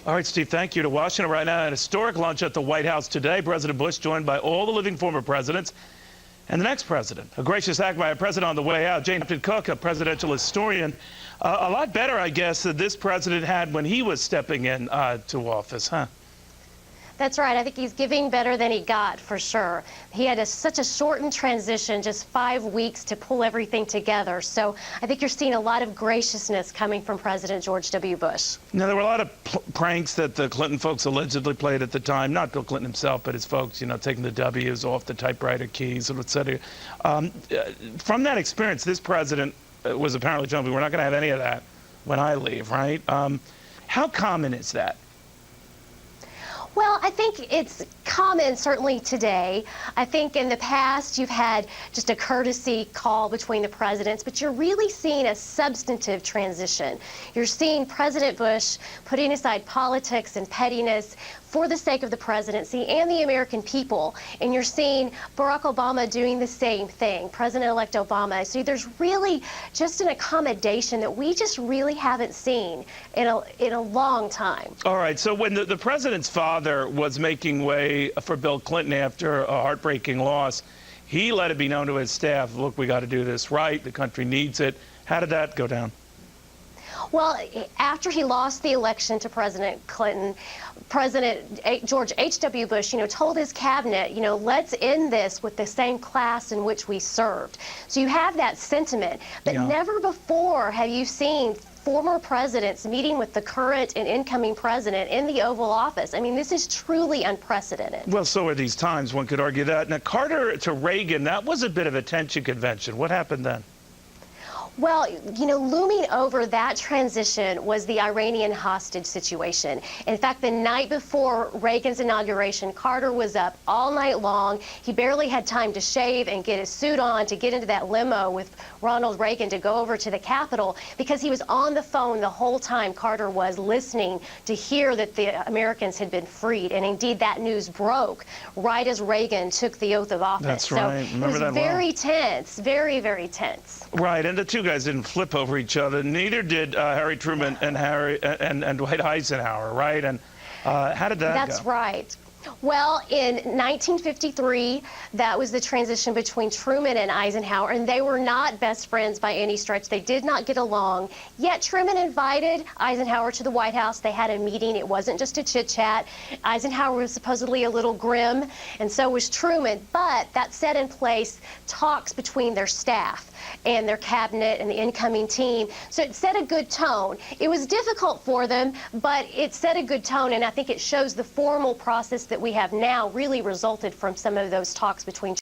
All right, Steve, thank you. To Washington right now, an historic lunch at the White House today. President Bush joined by all the living former presidents and the next president. A gracious act by a president on the way out. Jane Hampton Cook, a presidential historian. A lot better, I guess, than this president had when he was stepping in to office, huh? That's right. I think he's giving better than he got, for sure. He had such a shortened transition, just 5 weeks to pull everything together. So I think you're seeing a lot of graciousness coming from President George W. Bush. Now, there were a lot of pranks that the Clinton folks allegedly played at the time. Not Bill Clinton himself, but his folks, you know, taking the W's off the typewriter keys, et cetera. From that experience, this president was apparently telling me, we're not going to have any of that when I leave, right? How common is that? Well, I think it's common, certainly today. I think in the past you've had just a courtesy call between the presidents, but you're really seeing a substantive transition. You're seeing President Bush putting aside politics and pettiness for the sake of the presidency and the American people. And you're seeing Barack Obama doing the same thing, President-elect Obama. So there's really just an accommodation that we just really haven't seen in a long time. All right, so when the president's father was making way for Bill Clinton after a heartbreaking loss, he let it be known to his staff, look, we got to do this right, the country needs it. How did that go down? Well, after he lost the election to President Clinton, President George H.W. Bush, told his cabinet, let's end this with the same class in which we served. So you have that sentiment, but never before have you seen former presidents meeting with the current and incoming president in the Oval Office. I mean, this is truly unprecedented. Well, so are these times. One could argue that. Now, Carter to Reagan, that was a bit of a tension convention. What happened then? Well, looming over that transition was the Iranian hostage situation. In fact, the night before Reagan's inauguration, Carter was up all night long. He barely had time to shave and get his suit on to get into that limo with Ronald Reagan to go over to the Capitol because he was on the phone the whole time. Carter was listening to hear that the Americans had been freed. And indeed, that news broke right as Reagan took the oath of office. That's right. So Remember that it was very tense, very, very tense. Right, and the two guys didn't flip over each other. Neither did Harry Truman and Dwight Eisenhower, right? And how did that go? That's right. Well, in 1953, that was the transition between Truman and Eisenhower, and they were not best friends by any stretch. They did not get along. Yet Truman invited Eisenhower to the White House. They had a meeting. It wasn't just a chit-chat. Eisenhower was supposedly a little grim, and so was Truman. But that set in place talks between their staff and their cabinet and the incoming team. So it set a good tone. It was difficult for them, but it set a good tone, and I think it shows the formal process that we have now really resulted from some of those talks between